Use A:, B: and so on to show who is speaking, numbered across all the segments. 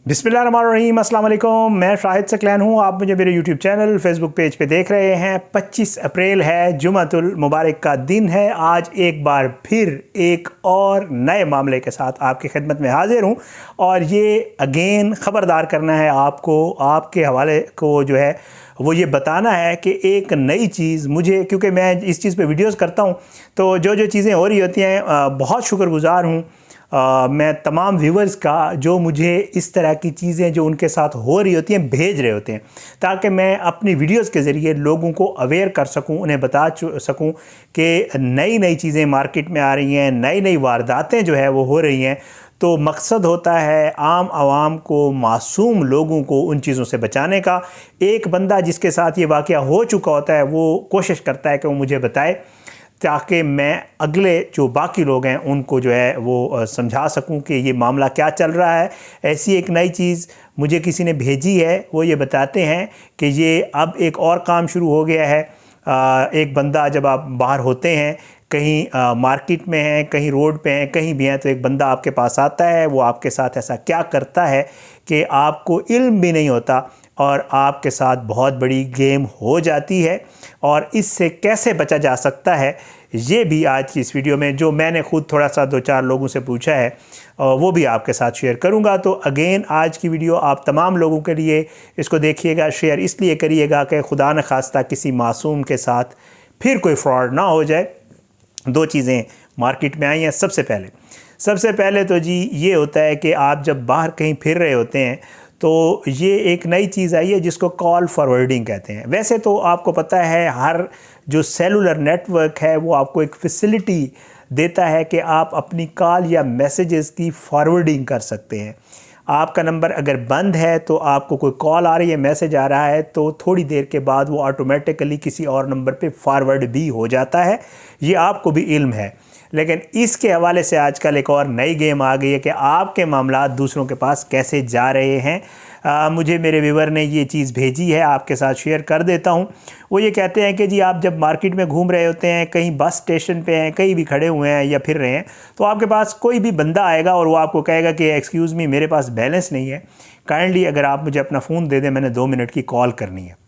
A: बिस्मिल्लाहिर्रहमानिर्रहीम, अस्सलाम वालेकुम। मैं शाहिद सकलैन हूँ। आप मुझे मेरे यूट्यूब चैनल फेसबुक पेज पे देख रहे हैं। 25 अप्रैल है, जुमातुल मुबारक का दिन है। आज एक बार फिर एक और नए मामले के साथ आपकी खिदमत में हाजिर हूँ और ये अगेन ख़बरदार करना है आपको, आपके हवाले को जो है वो ये बताना है कि एक नई चीज़ मुझे, क्योंकि मैं इस चीज़ पे वीडियोस करता हूँ तो जो चीज़ें हो रही होती हैं बहुत शुक्रगुज़ार हूँ मैं तमाम व्यूवर्स का जो मुझे इस तरह की चीज़ें जो उनके साथ हो रही होती हैं भेज रहे होते हैं, ताकि मैं अपनी वीडियोस के ज़रिए लोगों को अवेयर कर सकूं, उन्हें बता सकूं कि नई नई चीज़ें मार्केट में आ रही हैं, नई नई वारदातें जो है वो हो रही हैं। तो मकसद होता है आम आवाम को, मासूम लोगों को उन चीज़ों से बचाने का। एक बंदा जिसके साथ ये वाक़या हो चुका होता है वो कोशिश करता है कि वो मुझे बताए, ताकि मैं अगले जो बाकी लोग हैं उनको जो है वो समझा सकूं कि ये मामला क्या चल रहा है। ऐसी एक नई चीज़ मुझे किसी ने भेजी है, वो ये बताते हैं कि ये अब एक और काम शुरू हो गया है। एक बंदा, जब आप बाहर होते हैं कहीं मार्केट में हैं, कहीं रोड पे हैं, कहीं भी हैं, तो एक बंदा आपके पास आता है। वो आपके साथ ऐसा क्या करता है कि आपको इल्म भी नहीं होता और आपके साथ बहुत बड़ी गेम हो जाती है, और इससे कैसे बचा जा सकता है ये भी आज की इस वीडियो में, जो मैंने ख़ुद थोड़ा सा 2-4 लोगों से पूछा है, वो भी आपके साथ शेयर करूंगा। तो अगेन आज की वीडियो आप तमाम लोगों के लिए इसको देखिएगा, शेयर इसलिए करिएगा कि खुदा न खास्ता किसी मासूम के साथ फिर कोई फ्रॉड ना हो जाए। 2 चीज़ें मार्केट में आई हैं। सबसे पहले तो जी ये होता है कि आप जब बाहर कहीं फिर रहे होते हैं तो ये एक नई चीज़ आई है जिसको कॉल फॉरवर्डिंग कहते हैं। वैसे तो आपको पता है हर जो सेलुलर नेटवर्क है वो आपको एक फैसिलिटी देता है कि आप अपनी कॉल या मैसेजेस की फॉरवर्डिंग कर सकते हैं। आपका नंबर अगर बंद है तो आपको कोई कॉल आ रही है, मैसेज आ रहा है, तो थोड़ी देर के बाद वो ऑटोमेटिकली किसी और नंबर पे फॉरवर्ड भी हो जाता है। ये आपको भी इल्म है। लेकिन इसके हवाले से आजकल एक और नई गेम आ गई है कि आपके मामला दूसरों के पास कैसे जा रहे हैं। मुझे मेरे व्यूवर ने ये चीज़ भेजी है, आपके साथ शेयर कर देता हूँ। वो ये कहते हैं कि जी आप जब मार्केट में घूम रहे होते हैं, कहीं बस स्टेशन पे हैं, कहीं भी खड़े हुए हैं या फिर रहे हैं, तो आपके पास कोई भी बंदा आएगा और वो आपको कहेगा कि एक्सक्यूज़ मी, मेरे पास बैलेंस नहीं है, काइंडली अगर आप मुझे अपना फ़ोन दे दें, मैंने 2 मिनट की कॉल करनी है।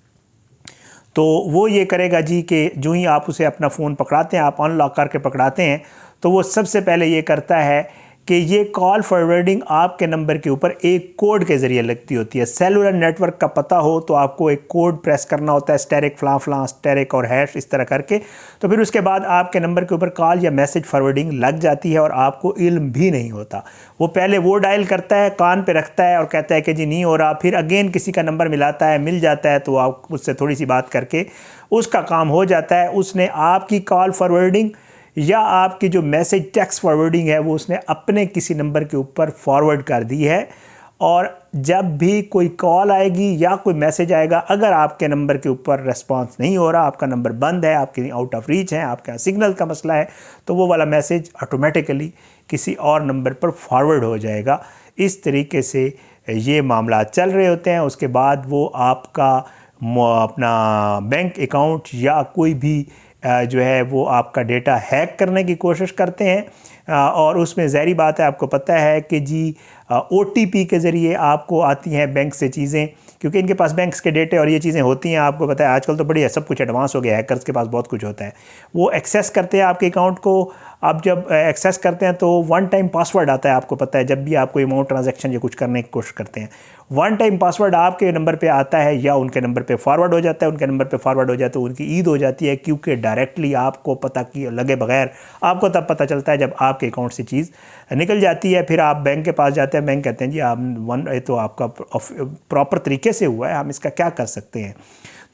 A: तो वो ये करेगा जी कि जो ही आप उसे अपना फ़ोन पकड़ाते हैं, आप अनलॉक करके पकड़ाते हैं, तो वो सबसे पहले ये करता है कि ये कॉल फॉरवर्डिंग आपके नंबर के ऊपर एक कोड के ज़रिए लगती होती है। सेलुलर नेटवर्क का पता हो तो आपको एक कोड प्रेस करना होता है, स्टेरिक फलां फलां स्टेरिक और हैश इस तरह करके। तो फिर उसके बाद आपके नंबर के ऊपर कॉल या मैसेज फॉरवर्डिंग लग जाती है और आपको इल्म भी नहीं होता। वो पहले वो डायल करता है, कान पे रखता है और कहता है कि जी नहीं हो रहा, फिर अगेन किसी का नंबर मिलाता है, मिल जाता है, तो आप उससे थोड़ी सी बात करके उसका काम हो जाता है। उसने आपकी कॉल फॉरवर्डिंग या आपकी जो मैसेज टेक्स्ट फॉरवर्डिंग है वो उसने अपने किसी नंबर के ऊपर फॉरवर्ड कर दी है। और जब भी कोई कॉल आएगी या कोई मैसेज आएगा, अगर आपके नंबर के ऊपर रिस्पांस नहीं हो रहा, आपका नंबर बंद है, आपके आउट ऑफ रीच है, आपका सिग्नल का मसला है, तो वो वाला मैसेज ऑटोमेटिकली किसी और नंबर पर फॉरवर्ड हो जाएगा। इस तरीके से ये मामला चल रहे होते हैं। उसके बाद वो आपका अपना बैंक अकाउंट या कोई भी जो है वो आपका डेटा हैक करने की कोशिश करते हैं। और उसमें ज़ाहिर बात है, आपको पता है कि जी OTP के ज़रिए आपको आती हैं बैंक से चीज़ें, क्योंकि इनके पास बैंक्स के डेटे और ये चीज़ें होती हैं। आपको पता है आजकल तो बड़ी सब कुछ एडवांस हो गया है, हैकर्स के पास बहुत कुछ होता है। वो एक्सेस करते हैं आपके अकाउंट को। आप जब एक्सेस करते हैं तो 1 टाइम पासवर्ड आता है, आपको पता है, जब भी आप कोई अमाउंट ट्रांजैक्शन या कुछ करने की कोशिश करते हैं, 1 टाइम पासवर्ड आपके नंबर पे आता है या उनके नंबर पे फॉरवर्ड हो जाता है। उनके नंबर पे फॉरवर्ड हो जाता है, उनकी ईद हो जाती है, क्योंकि डायरेक्टली आपको पता की लगे बगैर आपको तब पता चलता है जब आपके अकाउंट से चीज़ निकल जाती है। फिर आप बैंक के पास जाते हैं, बैंक कहते हैं जी आप तो आपका प्रॉपर तरीके से हुआ है, हम इसका क्या कर सकते हैं।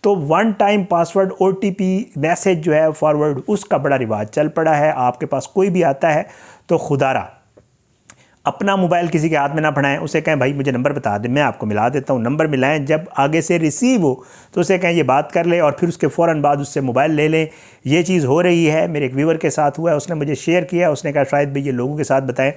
A: तो 1 टाइम पासवर्ड OTP मैसेज जो है फॉरवर्ड, उसका बड़ा रिवाज चल पड़ा है। आपके पास कोई भी आता है तो खुदारा अपना मोबाइल किसी के हाथ में ना पढ़ाएं, उसे कहें भाई मुझे नंबर बता दें, मैं आपको मिला देता हूं। नंबर मिलाएं, जब आगे से रिसीव हो तो उसे कहें ये बात कर ले, और फिर उसके फ़ौरन बाद उससे मोबाइल ले लें। ये चीज़ हो रही है, मेरे एक व्यूवर के साथ हुआ है, उसने मुझे शेयर किया। उसने कहा शायद भाई ये लोगों के साथ बताएं,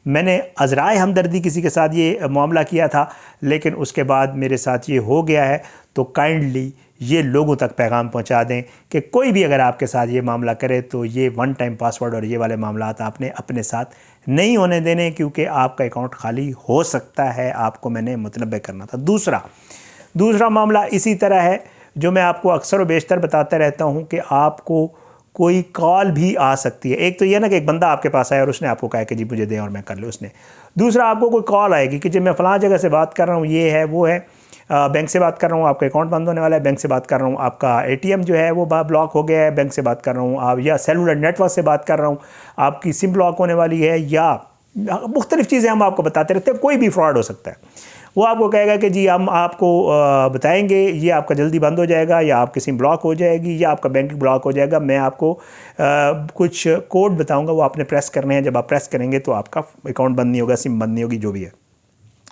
A: मैंने अज़राए हमदर्दी किसी के साथ ये मामला किया था, लेकिन उसके बाद मेरे साथ ये हो गया है। तो काइंडली ये लोगों तक पैगाम पहुंचा दें कि कोई भी अगर आपके साथ ये मामला करे तो ये 1 टाइम पासवर्ड और ये वाले मामला आपने अपने साथ नहीं होने देने, क्योंकि आपका अकाउंट खाली हो सकता है, आपको मैंने मुतनब्बे करना था। दूसरा मामला इसी तरह है जो मैं आपको अक्सर व बेशतर बताता रहता हूँ कि आपको कोई कॉल भी आ सकती है। एक तो ये ना कि एक बंदा आपके पास आया और उसने आपको कहा कि जी मुझे दें और मैं कर लूँ उसने। दूसरा, आपको कोई कॉल आएगी कि जब मैं फ़लाँ जगह से बात कर रहा हूँ, ये है वो है, बैंक से बात कर रहा हूँ, आपका अकाउंट बंद होने वाला है, बैंक से बात कर रहा हूँ, आपका एटीएम जो है वो ब्लॉक हो गया है, बैंक से बात कर रहा हूँ, आप या सेलुलर नेटवर्क से बात कर रहा हूँ, आपकी सिम ब्लॉक होने वाली है, या मुख्तलिफ़ चीज़ें हम आपको बताते रहते हैं। कोई भी फ्रॉड हो सकता है। वो आपको कहेगा कि जी हम आपको बताएंगे, ये आपका जल्दी बंद हो जाएगा, या आपकी सिम ब्लॉक हो जाएगी, या आपका बैंक ब्लॉक हो जाएगा, मैं आपको कुछ कोड बताऊंगा, वो आपने प्रेस करने हैं, जब आप प्रेस करेंगे तो आपका अकाउंट बंद नहीं होगा, सिम बंद नहीं होगी, जो भी है।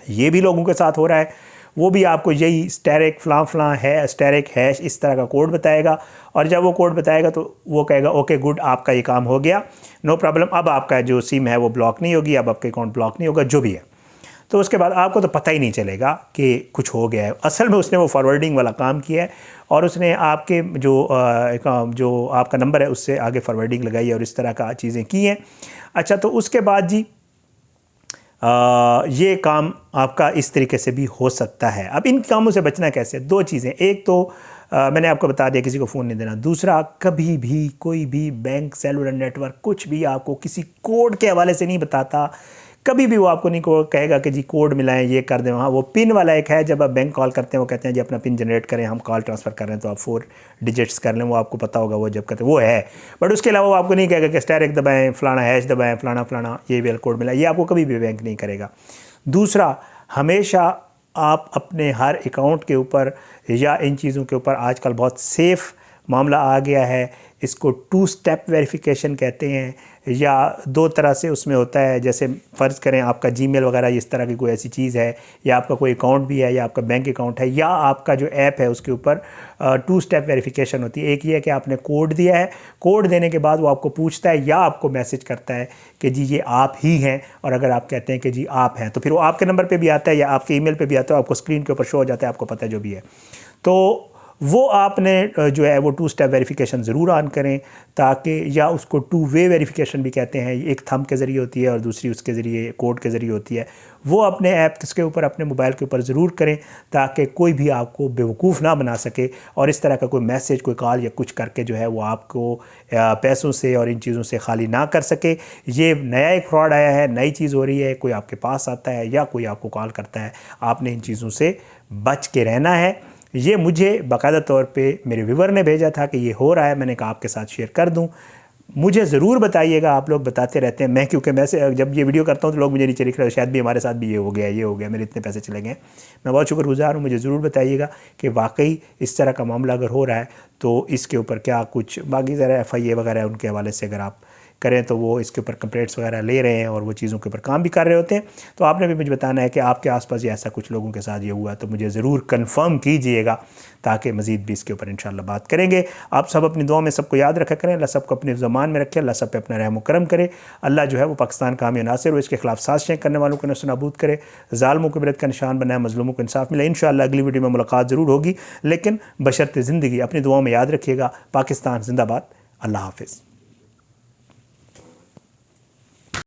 A: ये भी लोगों के साथ हो रहा है। वो भी आपको यही स्टेरिक फ़लाँ है, स्टेरिक हैश इस तरह का कोड बताएगा, और जब वो कोड बताएगा तो वो कहेगा ओके गुड, आपका ये काम हो गया, नो प्रॉब्लम, अब आपका जो सिम है वो ब्लॉक नहीं होगी, अब आपका अकाउंट ब्लॉक नहीं होगा, जो भी है। तो उसके बाद आपको तो पता ही नहीं चलेगा कि कुछ हो गया है। असल में उसने वो फॉरवर्डिंग वाला काम किया है, और उसने आपके जो आपका नंबर है उससे आगे फॉरवर्डिंग लगाई है और इस तरह का चीज़ें की हैं। अच्छा, तो उसके बाद जी ये काम आपका इस तरीके से भी हो सकता है। अब इन कामों से बचना कैसे? दो चीज़ें। एक तो मैंने आपको बता दिया किसी को फ़ोन नहीं देना। दूसरा, कभी भी कोई भी बैंक, सेलुलर नेटवर्क कुछ भी आपको किसी कोड के हवाले से नहीं बताता। कभी भी वो आपको नहीं कहेगा कि जी कोड मिलाएं, ये कर दें। हाँ, वो पिन वाला एक है, जब आप बैंक कॉल करते हैं वो कहते हैं जी अपना पिन जनरेट करें, हम कॉल ट्रांसफ़र कर रहे हैं तो आप 4 डिजिट्स कर लें, वो आपको पता होगा वो जब करते वो है। बट उसके अलावा वो आपको नहीं कहेगा कि स्टार दबाएँ, फलाना हैश दबाएँ, फलाना ये वाला कोड मिला, ये आपको कभी भी बैंक नहीं करेगा। दूसरा, हमेशा आप अपने हर अकाउंट के ऊपर या इन चीज़ों के ऊपर आजकल बहुत सेफ़ मामला आ गया है, इसको 2 स्टेप वेरिफिकेशन कहते हैं, या 2 तरह से उसमें होता है। जैसे फ़र्ज़ करें आपका जीमेल वगैरह इस तरह की कोई ऐसी चीज़ है, या आपका कोई अकाउंट भी है, या आपका बैंक अकाउंट है, या आपका जो ऐप है उसके ऊपर 2 स्टेप वेरिफिकेशन होती है। एक ये है कि आपने कोड दिया है, कोड देने के बाद वो आपको पूछता है या आपको मैसेज करता है कि जी ये आप ही हैं, और अगर आप कहते हैं कि जी आप हैं तो फिर वो आपके नंबर पर भी आता है या आपके ईमेल पर भी आता है, आपको स्क्रीन के ऊपर शो हो जाता है, आपको पता है जो भी है। तो वो आपने जो है वो 2 स्टेप वेरिफिकेशन ज़रूर ऑन करें, ताकि, या उसको 2 वे वेरिफिकेशन भी कहते हैं, एक थंब के ज़रिए होती है और दूसरी उसके ज़रिए कोड के ज़रिए होती है। वो अपने ऐप के ऊपर, अपने मोबाइल के ऊपर ज़रूर करें, ताकि कोई भी आपको बेवकूफ़ ना बना सके और इस तरह का कोई मैसेज, कोई कॉल या कुछ करके जो है वो आपको पैसों से और इन चीज़ों से खाली ना कर सके। ये नया एक फ्रॉड आया है, नई चीज़ हो रही है, कोई आपके पास आता है या कोई आपको कॉल करता है, आपने इन चीज़ों से बच के रहना है। ये मुझे बाकायदा तौर पे मेरे व्यूवर ने भेजा था कि ये हो रहा है, मैंने कहा आपके साथ शेयर कर दूं। मुझे ज़रूर बताइएगा, आप लोग बताते रहते हैं। मैं क्योंकि मैं से जब ये वीडियो करता हूँ तो लोग मुझे नीचे लिख रहे हैं शायद भी हमारे साथ भी ये हो गया, मेरे इतने पैसे चले गए। मैं बहुत शुक्रगुजार हूँ। मुझे ज़रूर बताइएगा कि वाकई इस तरह का मामला अगर हो रहा है तो इसके ऊपर क्या कुछ बाकी ज़रा FIA वगैरह उनके हवाले से अगर आप करें तो वो इसके ऊपर कंप्लेंट्स वगैरह ले रहे हैं और वो चीज़ों के ऊपर काम भी कर रहे होते हैं। तो आपने भी मुझे बताना है कि आपके आसपास या ऐसा कुछ लोगों के साथ ये हुआ, तो मुझे ज़रूर कंफर्म कीजिएगा, ताकि मज़ीद भी इसके ऊपर इंशाल्लाह बात करेंगे। आप सब अपनी दुआ में सबको याद रखा करें, अल्लाह सबको अपने ज़मान में रखे, अल्लाह सब पे अपना रहम करम करे। अल्लाह जो है वो पाकिस्तान का हामी नासिर हो, इसके खिलाफ साजिशें करने वालों को नस्ल नाबूद करे, ज़ालिमों को इबरत का निशान बनाए, मज़लूमों को इंसाफ मिले। इंशाल्लाह अगली वीडियो में मुलाकात ज़रूर होगी, लेकिन बशर्ते ज़िंदगी। अपनी दुआओं में याद रखिएगा। पाकिस्तान जिंदाबाद। अल्लाह हाफ़िज़।